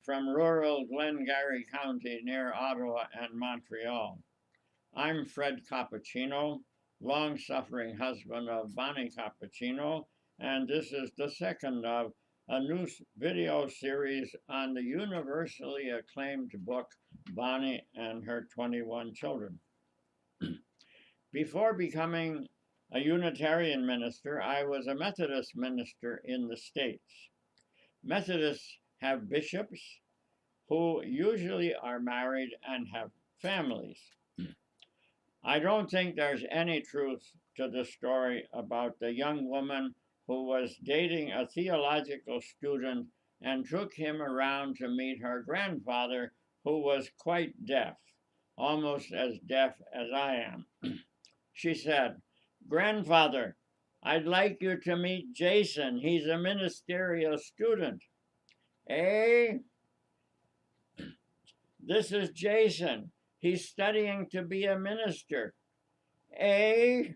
from rural Glengarry County near Ottawa and Montreal. I'm Fred Cappuccino, long-suffering husband of Bonnie Cappuccino, and this is the second of a new video series on the universally acclaimed book, Bonnie and Her 21 Children. Before becoming a Unitarian minister, I was a Methodist minister in the States. Methodists have bishops who usually are married and have families. I don't think there's any truth to the story about the young woman who was dating a theological student and took him around to meet her grandfather, who was quite deaf, almost as deaf as I am. She said, "Grandfather, I'd like you to meet Jason. He's a ministerial student." "Eh? This is Jason. He's studying to be a minister." "Eh?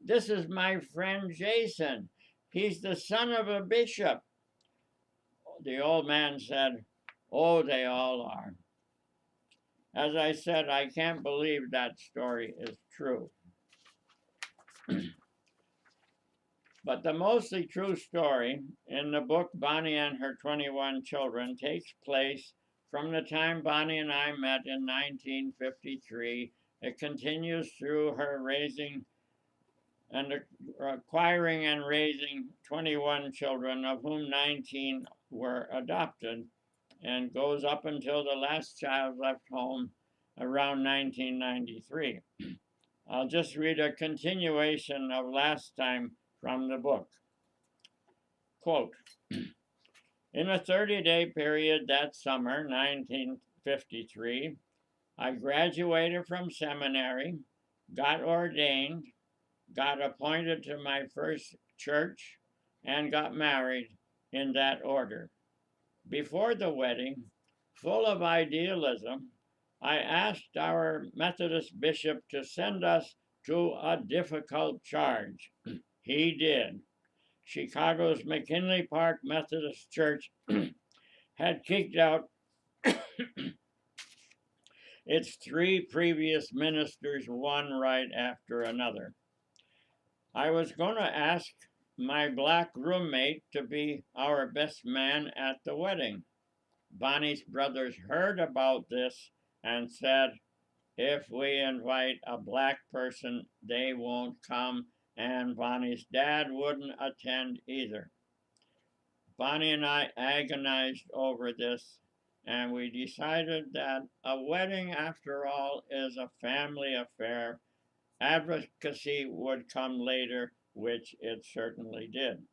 This is my friend Jason. He's the son of a bishop." The old man said, "Oh, they all are." As I said, I can't believe that story is true. But the mostly true story in the book Bonnie and Her 21 Children takes place from the time Bonnie and I met in 1953. It continues through her raising and acquiring and raising 21 children, of whom 19 were adopted, and goes up until the last child left home around 1993. I'll just read a continuation of last time from the book. Quote, "In a 30-day period that summer, 1953, I graduated from seminary, got ordained, got appointed to my first church, and got married in that order. Before the wedding, full of idealism, I asked our Methodist bishop to send us to a difficult charge. He did. Chicago's McKinley Park Methodist Church had kicked out its 3 previous ministers, one right after another. I was going to ask my black roommate to be our best man at the wedding. Bonnie's brothers heard about this and said, if we invite a black person, they won't come, and Bonnie's dad wouldn't attend either. Bonnie and I agonized over this, and we decided that a wedding, after all, is a family affair. Advocacy would come later, which it certainly did.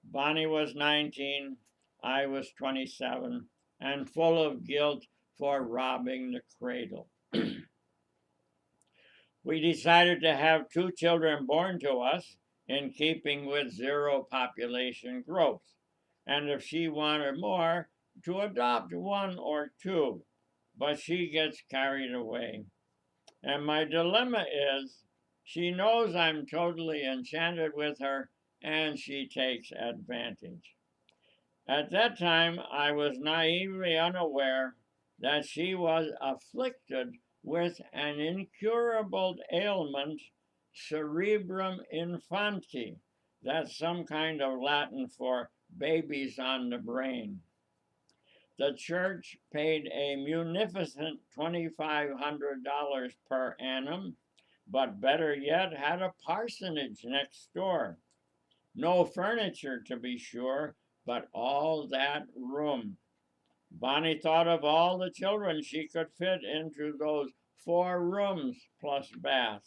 Bonnie was 19, I was 27, and full of guilt for robbing the cradle. We decided to have 2 children born to us in keeping with zero population growth, and if she wanted more, to adopt 1 or 2, but she gets carried away. And my dilemma is, she knows I'm totally enchanted with her, and she takes advantage. At that time, I was naively unaware that she was afflicted with an incurable ailment, cerebrum infanti. That's some kind of Latin for babies on the brain. The church paid a munificent $2,500 per annum, but better yet, had a parsonage next door. No furniture, to be sure, but all that room. Bonnie thought of all the children she could fit into those 4 rooms plus bath.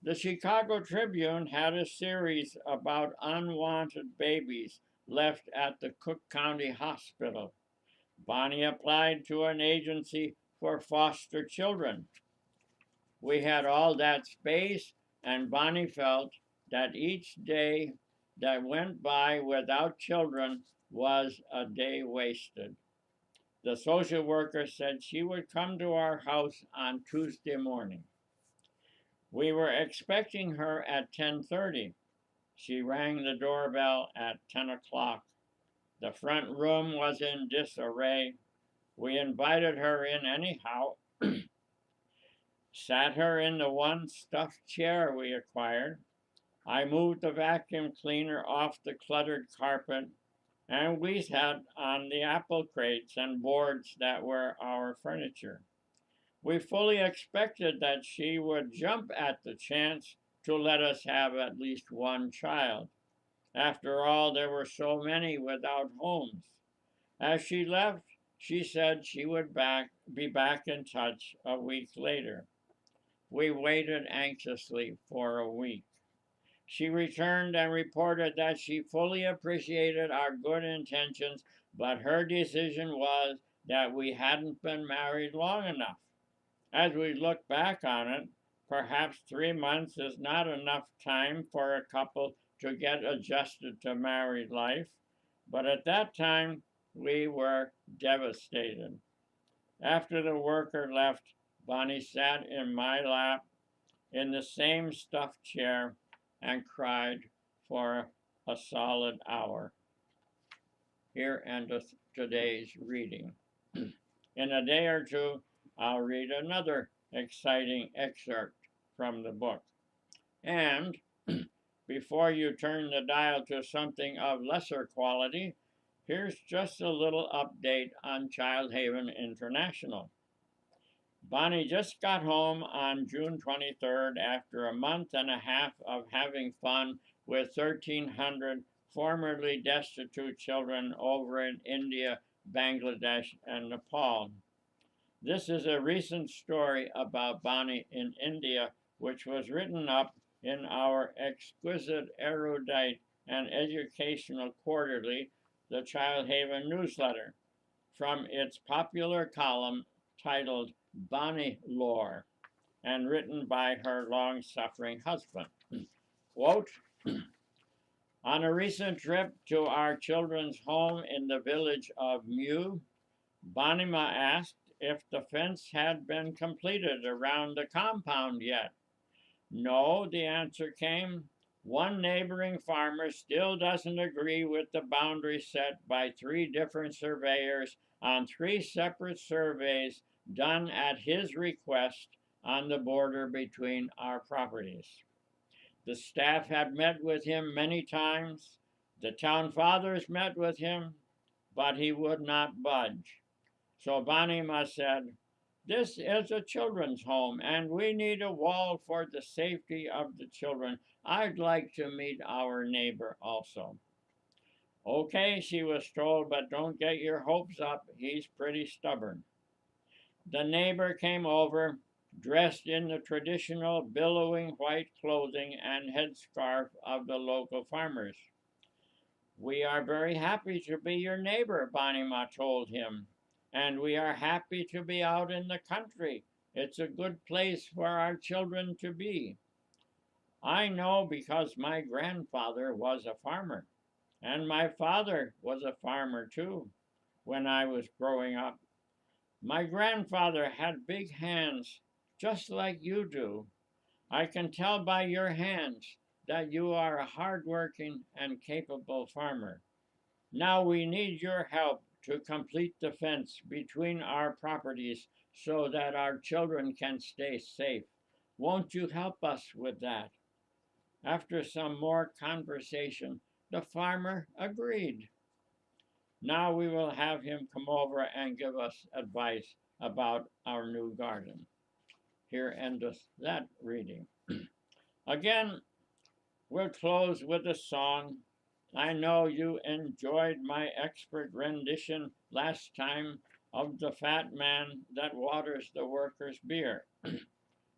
The Chicago Tribune had a series about unwanted babies left at the Cook County Hospital. Bonnie applied to an agency for foster children. We had all that space, and Bonnie felt that each day that went by without children was a day wasted. The social worker said she would come to our house on Tuesday morning. We were expecting her at 10:30. She rang the doorbell at 10 o'clock. The front room was in disarray. We invited her in anyhow, sat her in the one stuffed chair we acquired. I moved the vacuum cleaner off the cluttered carpet, and we sat on the apple crates and boards that were our furniture. We fully expected that she would jump at the chance to let us have at least one child. After all, there were so many without homes. As she left, she said she would be back in touch a week later. We waited anxiously for a week. She returned and reported that she fully appreciated our good intentions, but her decision was that we hadn't been married long enough. As we look back on it, perhaps 3 months is not enough time for a couple to get adjusted to married life, but at that time we were devastated. After the worker left, Bonnie sat in my lap in the same stuffed chair and cried for a solid hour. Here endeth today's reading. In a day or two, I'll read another exciting excerpt from the book. And before you turn the dial to something of lesser quality, here's just a little update on Child Haven International. Bonnie just got home on June 23rd after a month and a half of having fun with 1,300 formerly destitute children over in India, Bangladesh, and Nepal. This is a recent story about Bonnie in India, which was written up in our exquisite, erudite, and educational quarterly, the Child Haven newsletter, from its popular column titled Bonnie Lore, and written by her long-suffering husband. Quote, on a recent trip to our children's home in the village of Mew, Bonima asked if the fence had been completed around the compound yet. No, the answer came. One neighboring farmer still doesn't agree with the boundary set by 3 different surveyors on 3 separate surveys done at his request on the border between our properties. The staff had met with him many times. The town fathers met with him, but he would not budge. So Bonima said, this is a children's home, and we need a wall for the safety of the children. I'd like to meet our neighbor also. Okay, she was told, but don't get your hopes up. He's pretty stubborn. The neighbor came over, dressed in the traditional billowing white clothing and headscarf of the local farmers. We are very happy to be your neighbor, Bonima told him, and we are happy to be out in the country. It's a good place for our children to be. I know because my grandfather was a farmer, and my father was a farmer too when I was growing up. My grandfather had big hands, just like you do. I can tell by your hands that you are a hardworking and capable farmer. Now we need your help to complete the fence between our properties so that our children can stay safe. Won't you help us with that? After some more conversation, the farmer agreed. Now we will have him come over and give us advice about our new garden. Here endeth that reading. Again, we'll close with a song. I know you enjoyed my expert rendition last time of the fat man that waters the workers' beer.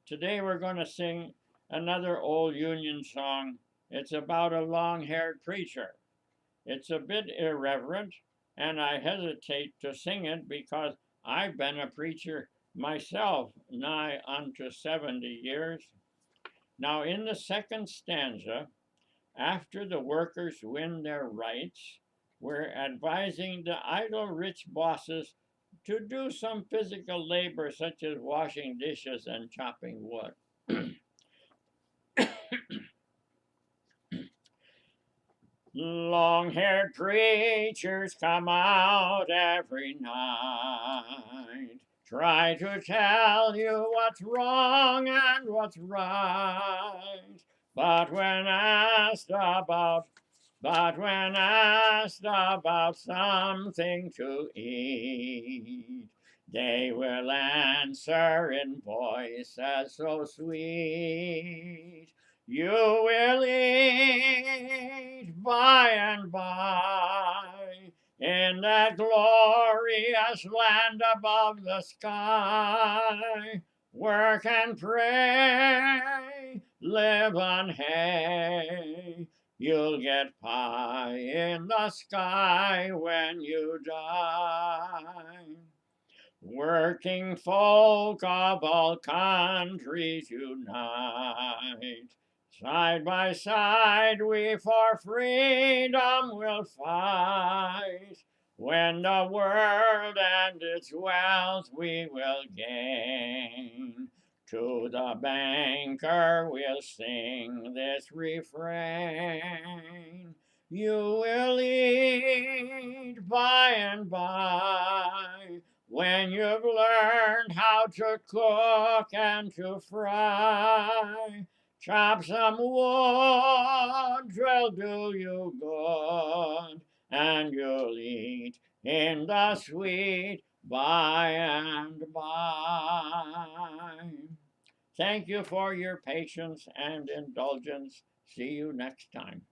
Today we're going to sing another old Union song. It's about a long-haired preacher. It's a bit irreverent, and I hesitate to sing it because I've been a preacher myself nigh unto 70 years. Now in the second stanza, after the workers win their rights, we're advising the idle rich bosses to do some physical labor such as washing dishes and chopping wood. Long-haired preachers come out every night, try to tell you what's wrong and what's right. But when asked about something to eat, they will answer in voices so sweet. You will eat by and by in that glorious land above the sky. Work and pray, live on hay. You'll get pie in the sky when you die. Working folk of all countries unite. Side by side we for freedom will fight. When the world and its wealth we will gain, to the banker we'll sing this refrain. You will eat by and by when you've learned how to cook and to fry. Chop some wood, 'twill do you good, and you'll eat in the sweet by and by. Thank you for your patience and indulgence. See you next time.